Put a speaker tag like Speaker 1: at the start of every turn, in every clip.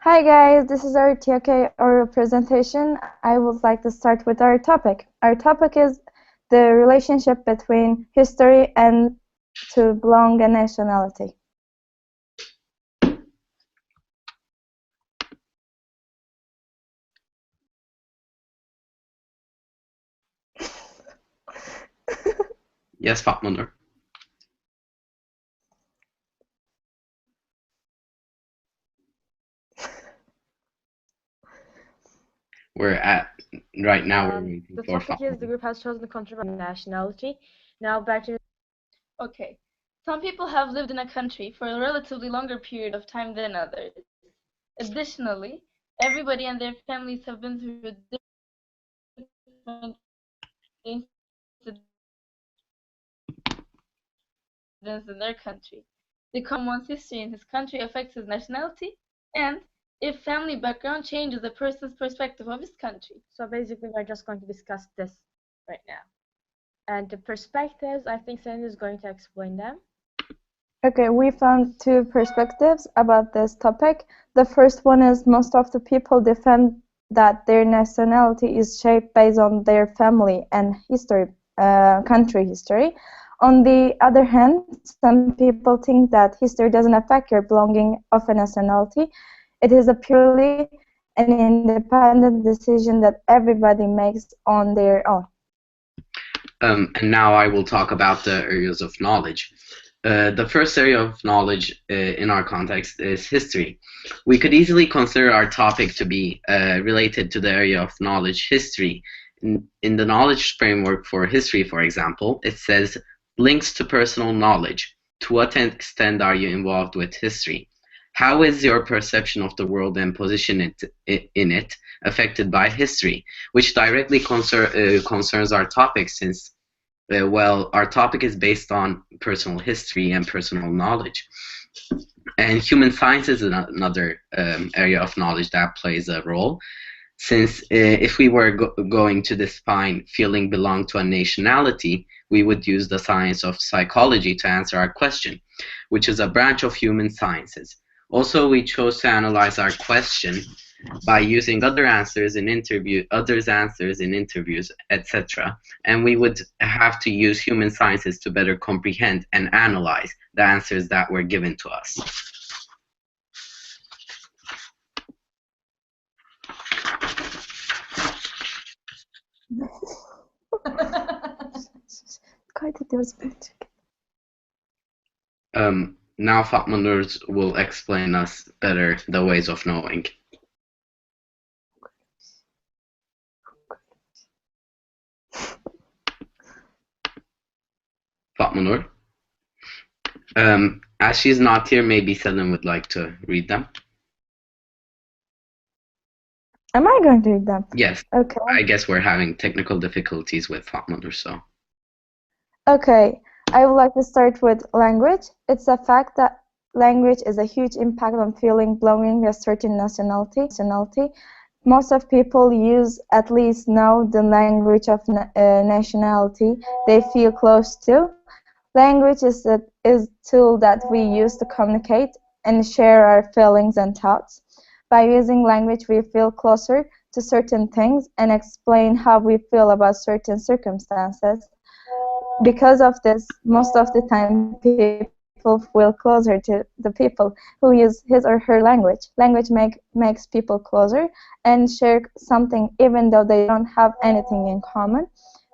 Speaker 1: Hi guys, this is our TOK oral presentation. I would like to start with our topic. Our topic is the relationship between history and to belong a nationality.
Speaker 2: Yes, Fatma Nur. We're at right now. We're waiting
Speaker 3: The
Speaker 2: for
Speaker 3: topic
Speaker 2: Fatma
Speaker 3: is the
Speaker 2: Nur.
Speaker 3: group has chosen the country by nationality. Now back to
Speaker 4: Okay. Some people have lived in a country for a relatively longer period of time than others. Additionally, everybody and their families have been through different incidents in their country. The common one's history in his country affects his nationality, and if family background changes a person's perspective of his country.
Speaker 3: so basically we're just going to discuss this right now. And the perspectives, I think Sen is going to explain them.
Speaker 1: Okay, we found two perspectives about this topic. The first one is most of the people defend that their nationality is shaped based on their family and history, country history. On the other hand, some people think that history doesn't affect your belonging of a nationality. It is a purely an independent decision that everybody makes on their own.
Speaker 2: And now I will talk about the areas of knowledge. The first area of knowledge in our context is history. We could easily consider our topic to be related to the area of knowledge history. In the knowledge framework for history, for example, it says links to personal knowledge. To what extent are you involved with history? How is your perception of the world and position in it affected by history, which directly concerns our topic since well, our topic is based on personal history and personal knowledge. And human science is another area of knowledge that plays a role. Since if we were going to define feeling belong to a nationality, we would use the science of psychology to answer our question, which is a branch of human sciences. Also, we chose to analyze our question by using others' answers in interviews, etc. And we would have to use human sciences to better comprehend and analyze the answers that were given to us. Now Fatma Nur will explain us better the ways of knowing. Fatma Nur. As she's not here, maybe Selim would like to read them.
Speaker 1: Am I going to read them?
Speaker 2: Yes.
Speaker 1: Okay.
Speaker 2: I guess we're having technical difficulties with Fatma Nur, so.
Speaker 1: Okay, I would like to start with language. It's a fact that language is a huge impact on feeling belonging to a certain nationality. Most of people use at least know the language of nationality they feel close to. Language is a tool that we use to communicate and share our feelings and thoughts. By using language, we feel closer to certain things and explain how we feel about certain circumstances. Because of this, most of the time people feel closer to the people who use his or her language. Language makes people closer and share something even though they don't have anything in common.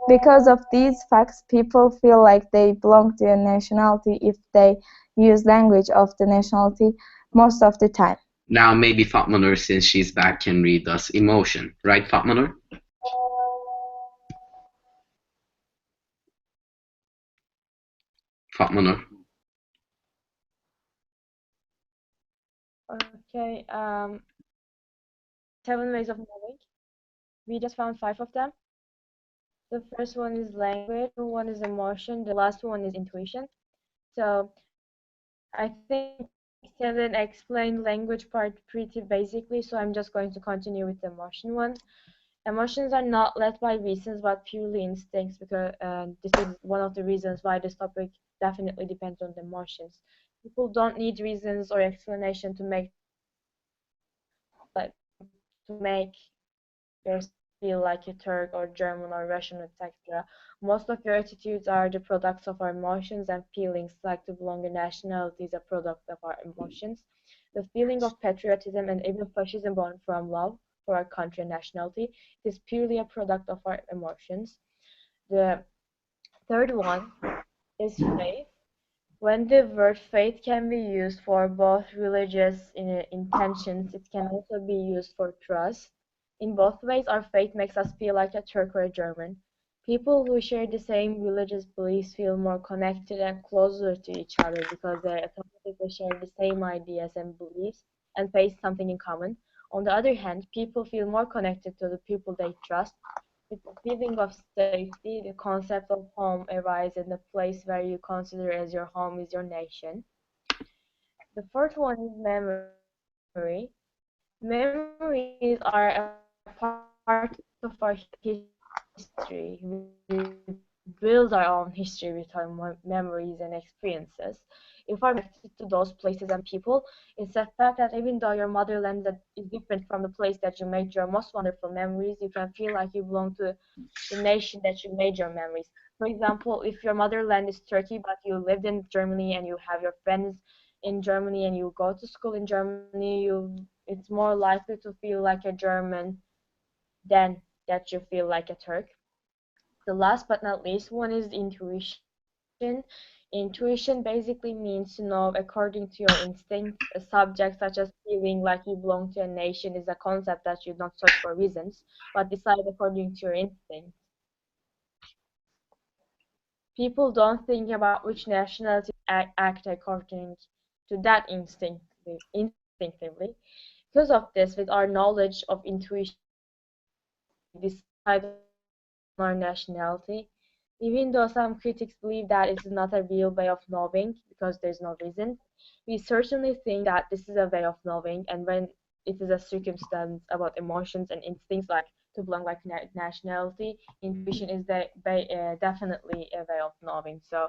Speaker 1: Because of these facts, people feel like they belong to a nationality if they use language of the nationality most of the time.
Speaker 2: Now maybe Fatma Nur, since she's back, can read us emotion. Right, Fatma Nur? Fatma Nur.
Speaker 3: Okay, 7 ways of knowing. We just found 5 of them. The first one is language, the one is emotion, the last one is intuition. So I think Helen explained language part pretty basically, so I'm just going to continue with the emotion one. Emotions are not led by reasons but purely instincts, because this is one of the reasons why this topic definitely depends on the emotions. People don't need reasons or explanation to make to make yourself feel like a Turk or German or Russian, etc. Most of your attitudes are the products of our emotions and feelings, like to belong to nationality is a product of our emotions. The feeling of patriotism and even fascism born from love for our country and nationality is purely a product of our emotions. The third one is faith. When the word faith can be used for both religious intentions, it can also be used for trust. In both ways, our faith makes us feel like a Turk or a German. People who share the same religious beliefs feel more connected and closer to each other because they automatically share the same ideas and beliefs and face something in common. On the other hand, people feel more connected to the people they trust. With the feeling of safety, the concept of home arises in the place where you consider as your home is your nation. The fourth one is memory. Memories are a part of our history. We build our own history with our memories and experiences. If our memories are connected to those places and people, it's a fact that even though your motherland that is different from the place that you made your most wonderful memories, you can feel like you belong to the nation that you made your memories. For example, if your motherland is Turkey, but you lived in Germany and you have your friends in Germany and you go to school in Germany, it's more likely to feel like a German than that you feel like a Turk. The last but not least one is intuition. Intuition basically means to know according to your instincts. A subject such as feeling like you belong to a nation is a concept that you don't search for reasons, but decide according to your instincts. People don't think about which nationality act according to that instinctively. Because of this, with our knowledge of intuition, we decide on our nationality. Even though some critics believe that it is not a real way of knowing because there's no reason, we certainly think that this is a way of knowing, and when it is a circumstance about emotions and instincts like to belong like nationality, intuition is definitely a way of knowing. So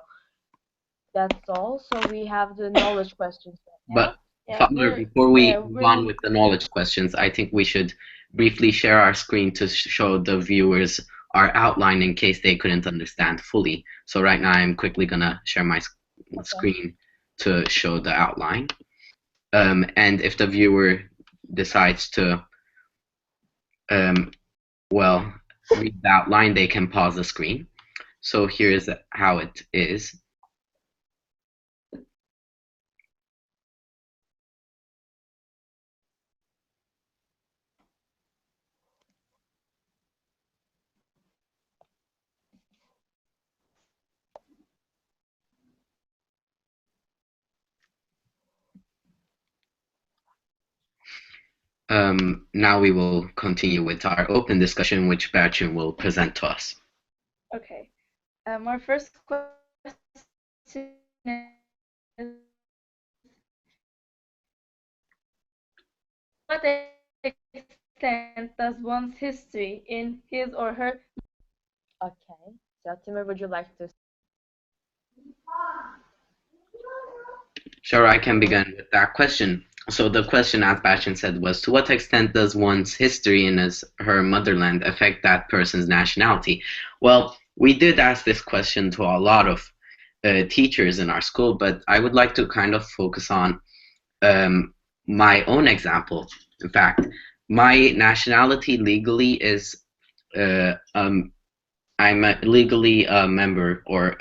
Speaker 3: that's all. So we have the knowledge questions right now.
Speaker 2: But
Speaker 3: Yeah,
Speaker 2: Father,
Speaker 3: we're
Speaker 2: before we move
Speaker 3: really
Speaker 2: on with the knowledge questions, I think we should briefly share our screen to show the viewers our outline in case they couldn't understand fully. So right now I'm quickly gonna share my
Speaker 3: okay.
Speaker 2: screen to show the outline. And if the viewer decides to, um, well, read the outline, they can pause the screen. So here's how it is. Now we will continue with our open discussion, which Bertrand will present to us.
Speaker 4: Okay. Our first question is, to what extent does one's history in his or her
Speaker 3: Okay. So Timur, would you like to?
Speaker 2: Sure, I can
Speaker 3: Timur?
Speaker 2: begin with that question. So the question, as Bachin said, was to what extent does one's history in her motherland affect that person's nationality? Well, we did ask this question to a lot of teachers in our school, but I would like to kind of focus on um, my own example. In fact, my nationality legally is I'm legally a member, or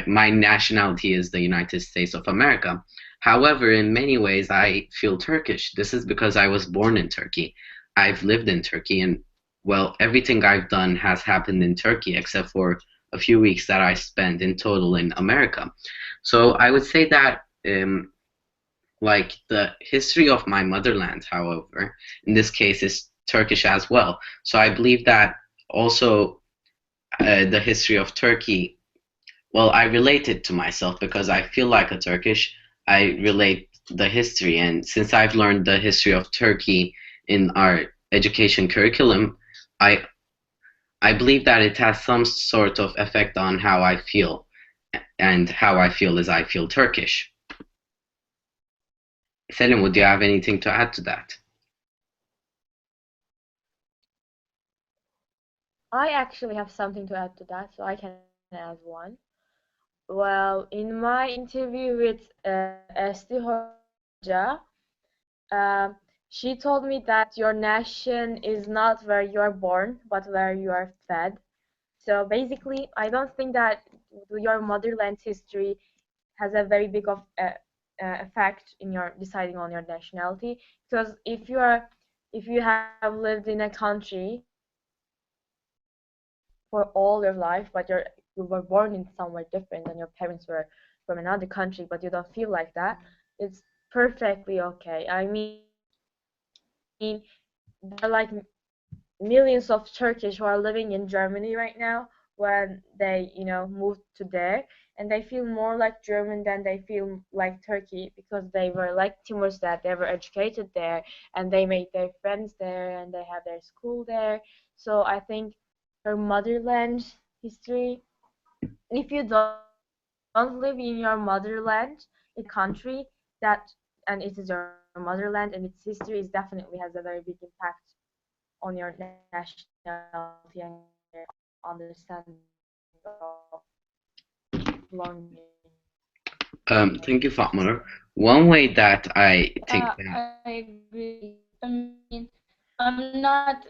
Speaker 2: my nationality is the United States of America. However, in many ways, I feel Turkish. This is because I was born in Turkey. I've lived in Turkey, and well, everything I've done has happened in Turkey, except for a few weeks that I spent in total in America. So I would say that, like, the history of my motherland, however, in this case, is Turkish as well. So I believe that also the history of Turkey, well, I relate it to myself because I feel like a Turkish. I relate the history, and since I've learned the history of Turkey in our education curriculum, I I believe that it has some sort of effect on how I feel, and how I feel is I feel Turkish. Selim, would you have anything to add to that?
Speaker 3: I actually have something to add to that, so I can add one. Well, in my interview with Esti Hoca, uh, she told me that your nation is not where you are born, but where you are fed. So basically, I don't think that your motherland's history has a very big of effect in your deciding on your nationality. Because if you have lived in a country for all your life, but you were born in somewhere different and your parents were from another country, but you don't feel like that, it's perfectly okay. I mean, there are like millions of Turkish who are living in Germany right now when they, moved to there, and they feel more like German than they feel like Turkey because they were like Timur's dad. They were educated there and they made their friends there and they have their school there. So I think your motherland history, if you don't live in your motherland, it's a country that, and it is your motherland and its history is definitely has a very big impact on your nationality and your understanding of belonging.
Speaker 2: Thank you, Fatma. One way that I think
Speaker 4: Yeah,
Speaker 2: that,
Speaker 4: I agree. I mean, I'm not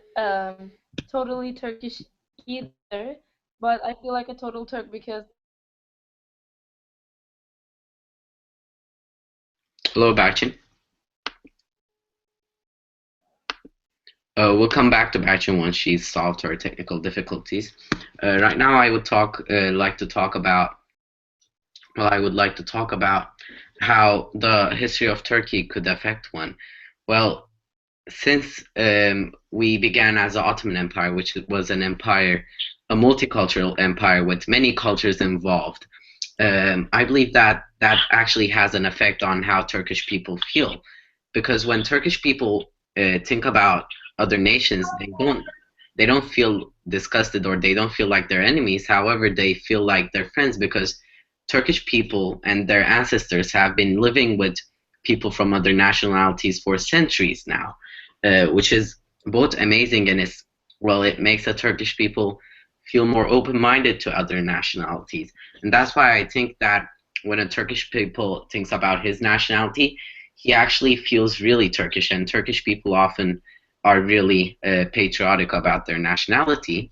Speaker 4: totally Turkish either, but I feel like a total Turk because
Speaker 2: hello, Bachin. We'll come back to Bachin once she's solved her technical difficulties. Right now, I would like to talk about how the history of Turkey could affect one. Well, since we began as the Ottoman Empire, which was an empire, a multicultural empire with many cultures involved, I believe that that actually has an effect on how Turkish people feel, because when Turkish people think about other nations, they don't feel disgusted or they don't feel like they're enemies. However, they feel like they're friends because Turkish people and their ancestors have been living with people from other nationalities for centuries now, which is both amazing and it makes the Turkish people feel more open-minded to other nationalities. And that's why I think that when a Turkish people thinks about his nationality, he actually feels really Turkish, and Turkish people often are really patriotic about their nationality.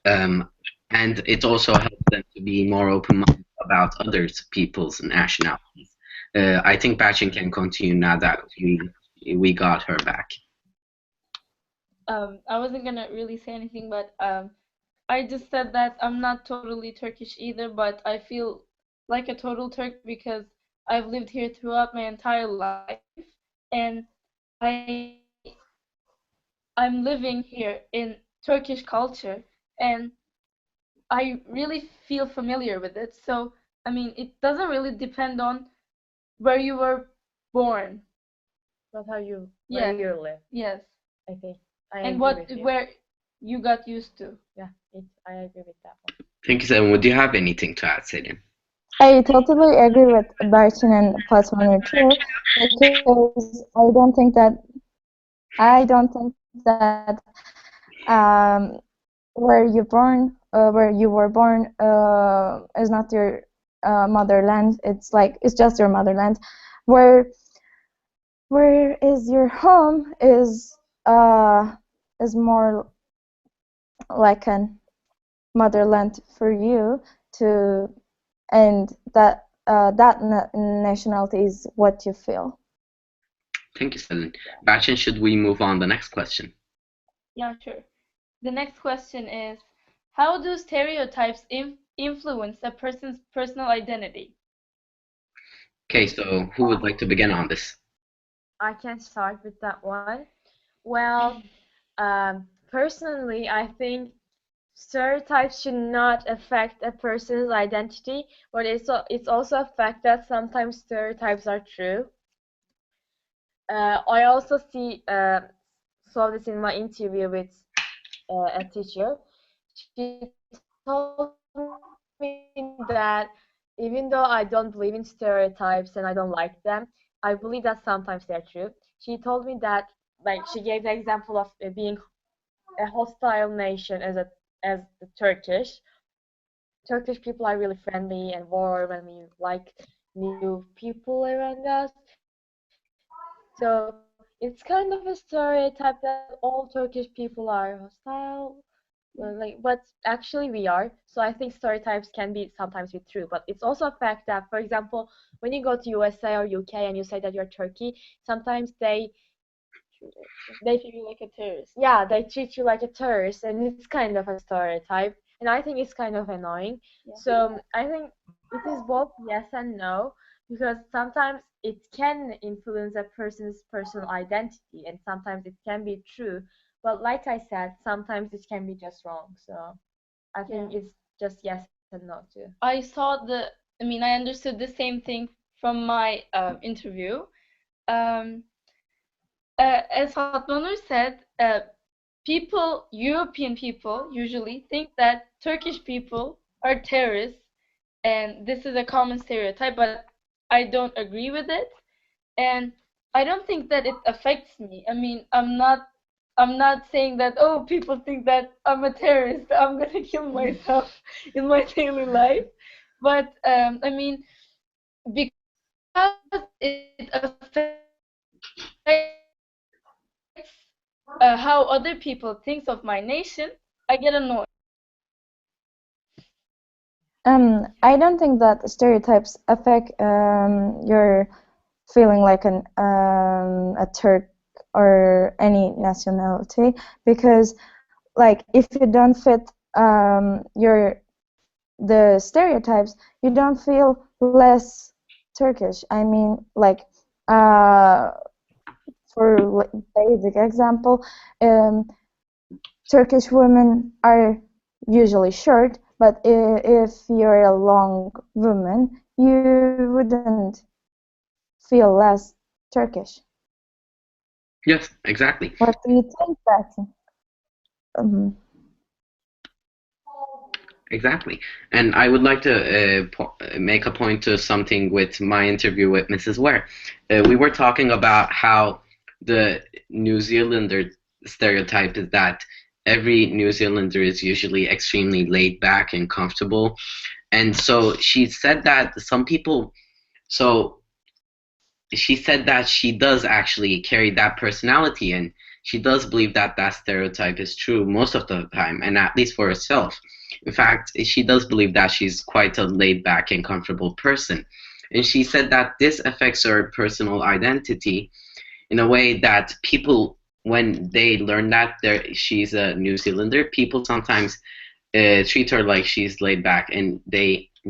Speaker 2: Um, and it also helps them to be more open-minded about other people's nationalities. I think Bachin can continue now that we got her back.
Speaker 4: I wasn't gonna really say anything, but I just said that I'm not totally Turkish either, but I feel like a total Turk because I've lived here throughout my entire life, and I I'm living here in Turkish culture, and I really feel familiar with it. So, I mean, it doesn't really depend on where you were born.
Speaker 3: But how you where
Speaker 4: Yes,
Speaker 3: you live,
Speaker 4: yes,
Speaker 3: I think I
Speaker 4: and
Speaker 3: agree
Speaker 4: what
Speaker 3: with you.
Speaker 4: where you got used to.
Speaker 3: Yeah, I agree with that one.
Speaker 2: Thank you, Selim. Would you have anything to add, Selim?
Speaker 1: I totally agree with Barchin and plus one or two because I don't think that where you were born is not your motherland. It's just your motherland. Where where is your home is more like an motherland for you to, and that nationality is what you feel.
Speaker 2: Thank you, Selim. Bachin, should we move on the next question?
Speaker 4: Yeah, sure. The next question is, how do stereotypes influence a person's personal identity?
Speaker 2: Okay, so who would like to begin on this?
Speaker 3: I can start with that one. Well, personally, I think stereotypes should not affect a person's identity, but it's also a fact that sometimes stereotypes are true. I also saw this in my interview with a teacher. She told me that even though I don't believe in stereotypes and I don't like them, I believe that sometimes they're true. She told me that, like, she gave the example of being a hostile nation as the Turkish. Turkish people are really friendly and warm, and we like new people around us. So it's kind of a stereotype that all Turkish people are hostile. But actually we are. So I think stereotypes can be sometimes be true, but it's also a fact that, for example, when you go to USA or UK and you say that you're Turkey, sometimes they
Speaker 4: treat you like a terrorist.
Speaker 3: yeah, they treat you like a tourist, and it's kind of a stereotype, and I think it's kind of annoying.
Speaker 4: Yeah.
Speaker 3: So I think it is both yes and no, because sometimes it can influence a person's personal identity, and sometimes it can be true. But like I said, sometimes it can be just wrong. So I think
Speaker 4: Yeah.
Speaker 3: it's just yes and no too.
Speaker 4: I understood the same thing from my interview. Um, as Fatma Nur said, European people usually think that Turkish people are terrorists, and this is a common stereotype, but I don't agree with it, and I don't think that it affects me. I'm not saying that, oh, people think that I'm a terrorist, I'm gonna kill myself in my daily life, but because it affects how other people think of my nation, I get annoyed.
Speaker 1: I don't think that stereotypes affect your feeling like a Turk or any nationality, because like if you don't fit your the stereotypes, you don't feel less Turkish. I mean, like uh, for basic example, um, Turkish women are usually short, but if you're a long woman, you wouldn't feel less Turkish.
Speaker 2: Yes, exactly.
Speaker 1: What do you think, Betty? Um,
Speaker 2: Exactly. And I would like to make a point to something with my interview with Mrs. Ware. We were talking about how the New Zealander stereotype is that every New Zealander is usually extremely laid back and comfortable. And so so she said that she does actually carry that personality, and she does believe that that stereotype is true most of the time, and at least for herself. In fact, she does believe that she's quite a laid back and comfortable person. And she said that this affects her personal identity in a way that people, when they learn that she's a New Zealander, people sometimes treat her like she's laid back, and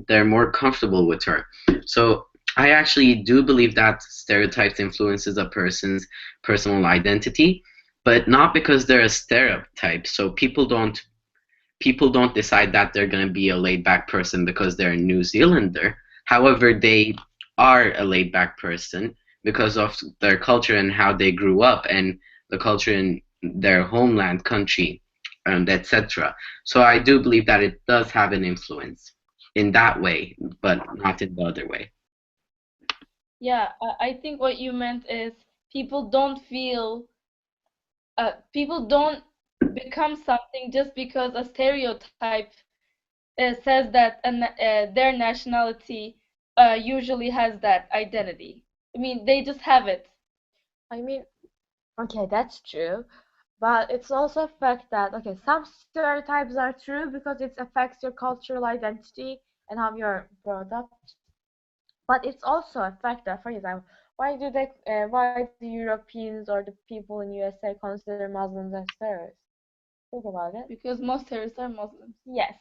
Speaker 2: they're more comfortable with her. So I actually do believe that stereotypes influences a person's personal identity, but not because they're a stereotype. So people don't decide that they're going to be a laid back person because they're a New Zealander. However, they are a laid back person because of their culture and how they grew up, and the culture in their homeland country, and etc. So I do believe that it does have an influence in that way, but not in the other way.
Speaker 4: Yeah, I think what you meant is people don't feel, people don't become something just because a stereotype says that their nationality usually has that identity. They just have it.
Speaker 3: I mean, okay, that's true. But it's also a fact that, okay, some stereotypes are true because it affects your cultural identity and how you're brought up. But it's also a fact that, for example, why do Europeans or the people in USA consider Muslims as terrorists? Think about it.
Speaker 4: Because most terrorists are Muslims.
Speaker 3: Yes,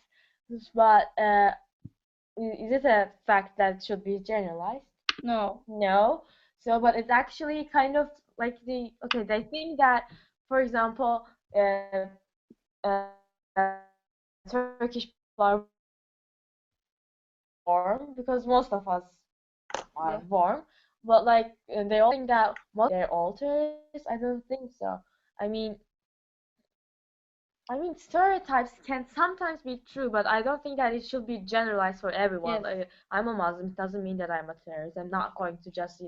Speaker 3: but is it a fact that should be generalized?
Speaker 4: No.
Speaker 3: No. So, but it's actually kind of like okay, they think that, for example, Turkish people are warm because most of us are warm, but like they all think that most of us are terrorists. I don't think so. I mean, stereotypes can sometimes be true, but I don't think that it should be generalized for everyone.
Speaker 4: Yes.
Speaker 3: Like, I'm a Muslim, it doesn't mean that I'm a terrorist. I'm not going to just,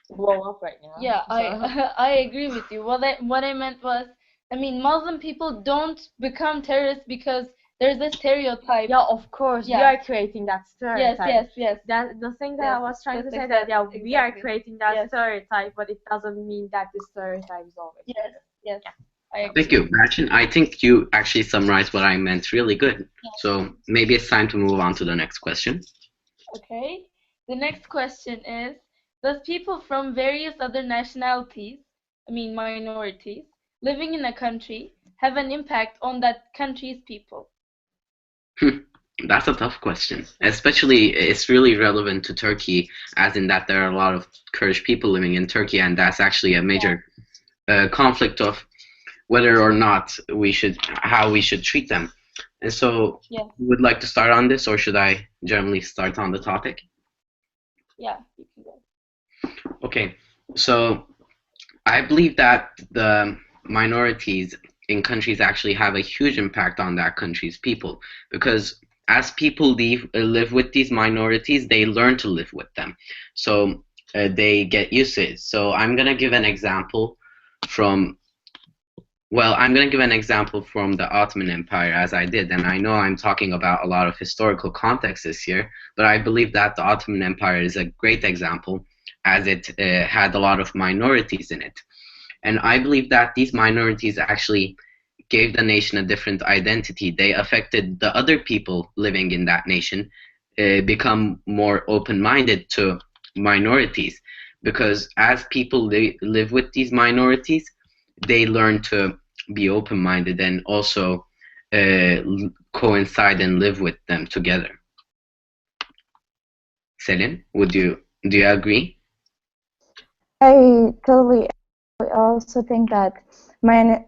Speaker 3: blow up right now.
Speaker 4: Yeah, I
Speaker 3: So,
Speaker 4: I agree with you. What I meant was I mean, Muslim people don't become terrorists because there's a stereotype.
Speaker 3: Yeah, of course, we
Speaker 4: Yeah.
Speaker 3: are creating that stereotype.
Speaker 4: Yes.
Speaker 3: That the thing that I
Speaker 4: Yes,
Speaker 3: was trying to
Speaker 4: that's
Speaker 3: say, that yeah, we are
Speaker 4: exactly.
Speaker 3: creating that
Speaker 4: Yes.
Speaker 3: stereotype, but it doesn't mean that the stereotype is always
Speaker 4: Yes,
Speaker 3: true.
Speaker 4: yes,
Speaker 3: Yeah.
Speaker 4: I agree.
Speaker 2: Thank you, Martin. I think you actually summarized what I meant really good. So maybe it's time to move on to the next question.
Speaker 4: Okay. The next question is, does people from various other nationalities, I mean minorities, living in a country have an impact on that country's people?
Speaker 2: That's a tough question. Especially, it's really relevant to Turkey, as in that there are a lot of Kurdish people living in Turkey, and that's actually a major conflict of whether or not how we should treat them. And so,
Speaker 4: Yes.
Speaker 2: you would like to start on this, or should I generally start on the topic?
Speaker 4: Yeah, you can go.
Speaker 2: Okay, so I believe that the minorities in countries actually have a huge impact on that country's people, because as people live with these minorities, they learn to live with them. So they get used to it. So from I'm going to give an example from the Ottoman Empire, as I did, and I know I'm talking about a lot of historical context this year, but I believe that the Ottoman Empire is a great example, as it had a lot of minorities in it. And I believe that these minorities actually gave the nation a different identity. They affected the other people living in that nation, become more open-minded to minorities, because as people live with these minorities, they learn to be open-minded and also coincide and live with them together. Selin, do you agree?
Speaker 1: I totally also think that minorities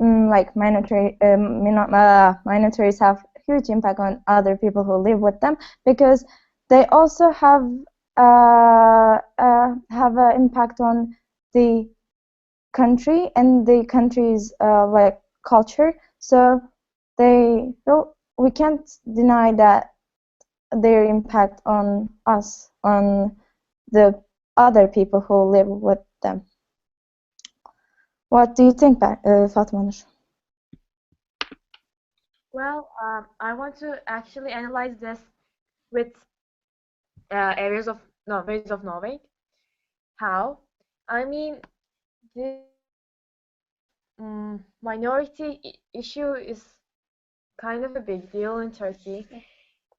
Speaker 1: have huge impact on other people who live with them, because they also have an impact on the country and the country's like culture. So we can't deny that their impact on us, on the other people who live with them. What do you think, Fatma Nur?
Speaker 3: Well, I want to actually analyze this with ways of knowing. How? I mean, this minority issue is kind of a big deal in Turkey,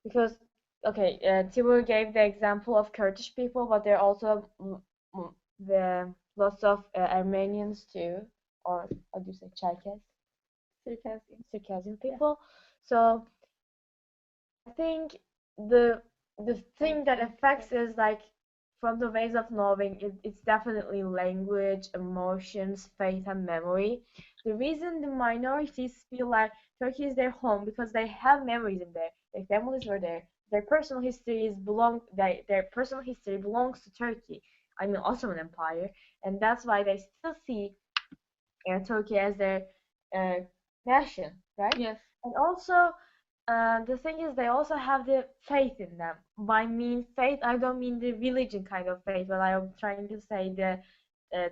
Speaker 3: because okay, Timur gave the example of Kurdish people, but there are also the lots of Armenians too, or what do you say, Circassian people. So I think the the thing that affects is like, from the ways of knowing, it's definitely language, emotions, faith, and memory. The reason the minorities feel like Turkey is their home because they have memories in there. Their families were there. Their personal history belongs to Turkey. I mean Ottoman Empire, and that's why they still see Turkey as their uh, nation, right?
Speaker 4: Yes.
Speaker 3: And also, the thing is, they also have the faith in them. By mean faith, I don't mean the religion kind of faith, but I am trying to say the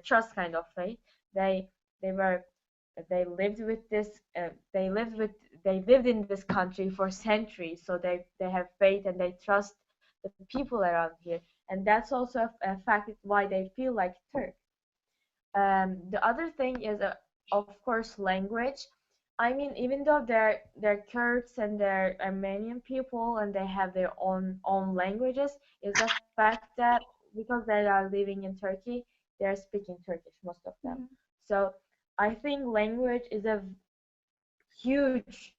Speaker 3: trust kind of faith. They they were they lived with this. They lived in this country for centuries, so they have faith and they trust the people around here, and that's also a fact why they feel like Turk. The other thing is, of course, language. I mean, even though they're Kurds and they're Armenian people and they have their own languages, is the fact that because they are living in Turkey, they're speaking Turkish, most of them. So I think language is a huge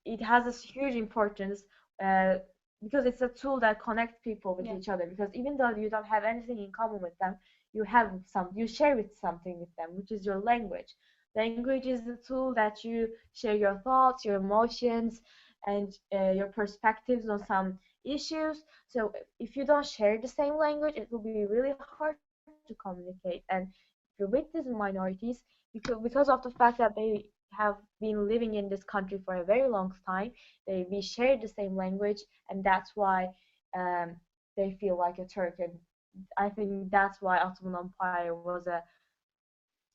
Speaker 3: it has a huge importance, uh, because it's a tool that connects people with each other. Because even though you don't have anything in common with them, you share with something with them, which is your language. Language is the tool that you share your thoughts, your emotions, and your perspectives on some issues. So if you don't share the same language, it will be really hard to communicate. And if you're with these minorities, because of the fact that they have been living in this country for a very long time. We share the same language, and that's why um, they feel like a Turk. And I think that's why Ottoman Empire was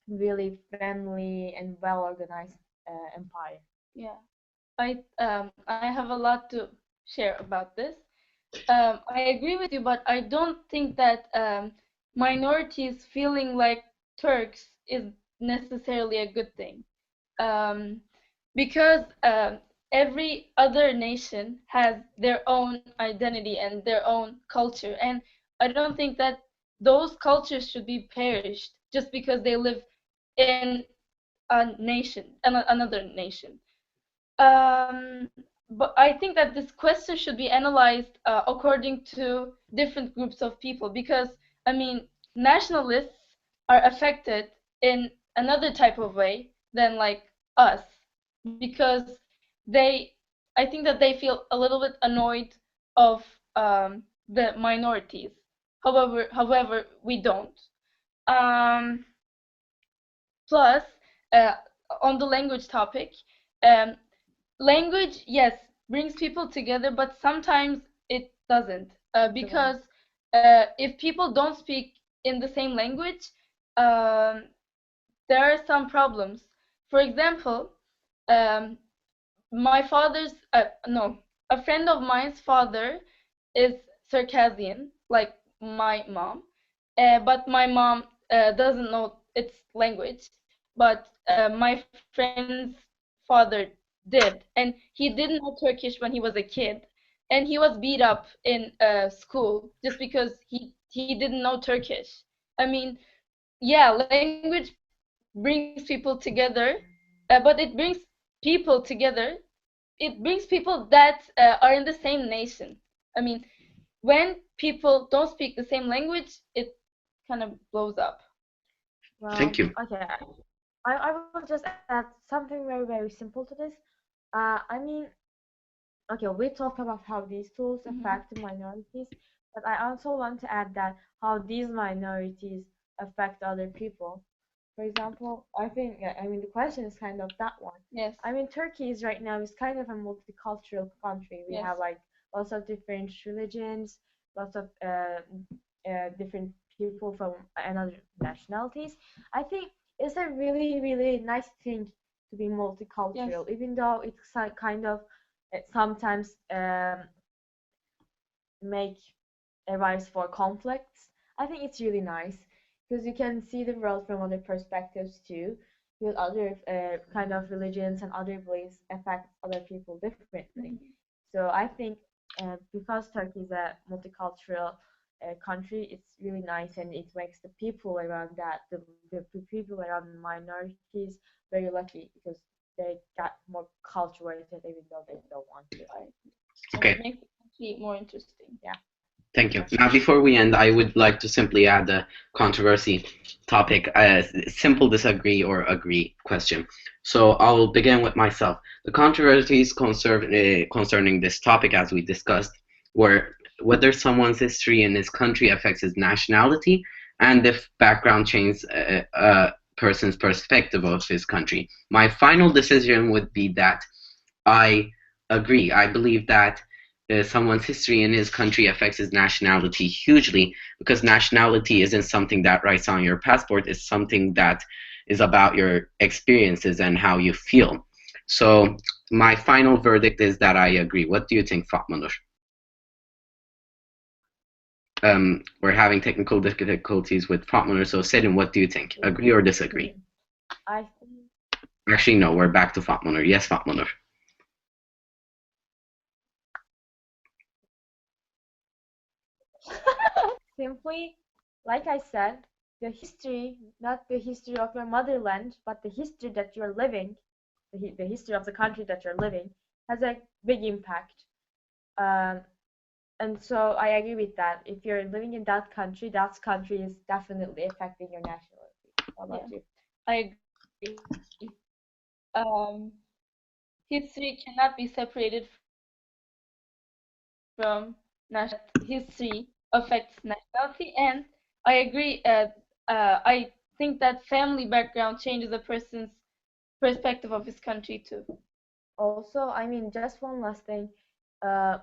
Speaker 3: really friendly and well organized empire.
Speaker 4: Yeah, I have a lot to share about this. I agree with you, but I don't think that minorities feeling like Turks is necessarily a good thing. Um, because every other nation has their own identity and their own culture, and I don't think that those cultures should be perished just because they live in a nation, another nation. But I think that this question should be analyzed according to different groups of people because, I mean, nationalists are affected in another type of way than like us because they, I think that they feel a little bit annoyed of the minorities. However, we don't. Um, Plus, uh, on the language topic, um, language, yes, brings people together, but sometimes it doesn't. Because if people don't speak in the same language, um, there are some problems. For example, um, my father's no, a friend of mine's father is Circassian, like my mom, but my mom doesn't know its language. But my friend's father did, and he didn't know Turkish when he was a kid, and he was beat up in school just because he didn't know Turkish. I mean, yeah, language brings people together, but it brings people together, it brings people that are in the same nation. I mean, when people don't speak the same language, it kind of blows up.
Speaker 2: Thank you.
Speaker 3: Okay, I will just add something very, very simple to this. I mean, okay, we talk about how these tools
Speaker 4: Hmm.
Speaker 3: affect minorities, but I also want to add that how these minorities affect other people. For example, I think, yeah, I mean, the question is kind of that one.
Speaker 4: Yes,
Speaker 3: I mean, Turkey is right now is kind of a multicultural country. We
Speaker 4: yes,
Speaker 3: have like lots of different religions, lots of different people from another nationalities. I think it's a really, really nice thing to be
Speaker 4: yes,
Speaker 3: multicultural, even though it's kind of sometimes make arise for conflicts. I think it's really nice because you can see the world from other perspectives too, with other kind of religions and other beliefs affect other people differently.
Speaker 4: mhm,
Speaker 3: So I think because Turkey is a multicultural country, it's really nice and it makes the people around that, the people around the minorities very lucky because they got more culture oriented even though they don't want to.
Speaker 4: right. And it
Speaker 2: Okay.
Speaker 4: makes the country more interesting.
Speaker 3: Yeah,
Speaker 2: Thank you.
Speaker 3: that's
Speaker 2: Now, before we end, I would like to simply add a controversy topic, a simple disagree or agree question. So I'll begin with myself. The controversies concerning this topic, as we discussed, were whether someone's history in his country affects his nationality, and if background changes a person's perspective of his country. My final decision would be that I agree. I believe that someone's history in his country affects his nationality hugely because nationality isn't something that writes on your passport, it's something that is about your experiences and how you feel. So, my final verdict is that I agree. What do you think, Fatma? We're having technical difficulties with Fatma, so Selim, what do you think? Agree or disagree?
Speaker 3: I think
Speaker 2: Actually, no, we're back to Fatma. Yes, Fatma.
Speaker 3: simply, like I said, the history, not the history of your motherland, but the history that you're living, the history of the country that you're living, has a big impact. Um, and so I agree with that. If you're living in that country is definitely affecting your nationality. How
Speaker 4: Yeah,
Speaker 3: about you?
Speaker 4: I agree. Um, History cannot be separated from nationality. History affects nationality, and I agree. I think that family background changes a person's perspective of his country too.
Speaker 3: Also, I mean, just one last thing. Uh,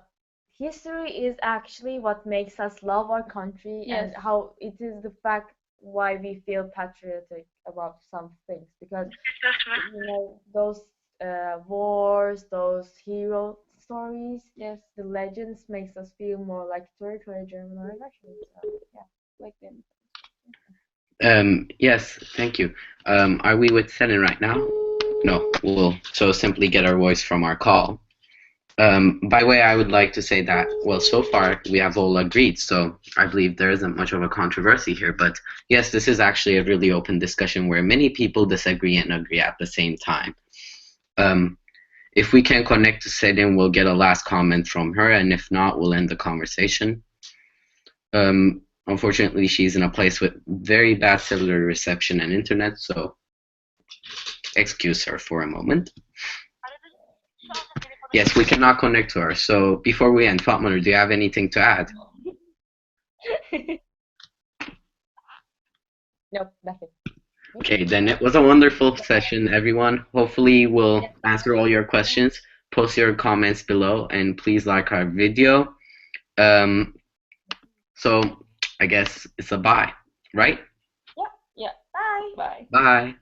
Speaker 3: History is actually what makes us love our country
Speaker 4: Yes,
Speaker 3: and how it is the fact why we feel patriotic about some things, because those wars, those hero stories, yes, the legends makes us feel more like Turk or German or Russian. So yeah, like them.
Speaker 2: Yes, thank you. Are we with Senan right now? No, we'll so simply get our voice from our call. By way, I would like to say that, well, so far we have all agreed, so I believe there isn't much of a controversy here. But yes, this is actually a really open discussion where many people disagree and agree at the same time. If we can connect to Sedin, we'll get a last comment from her, and if not, we'll end the conversation. Unfortunately, she's in a place with very bad cellular reception and internet, so excuse her for a moment. Yes, we cannot connect to her. So before we end, Fatma, do you have anything to add?
Speaker 3: Nope, nothing.
Speaker 2: Okay, then it was a wonderful session, everyone. Hopefully we'll answer all your questions. Post your comments below and please like our video. So I guess it's a bye, right?
Speaker 3: Yeah. Bye.
Speaker 4: Bye.
Speaker 2: Bye.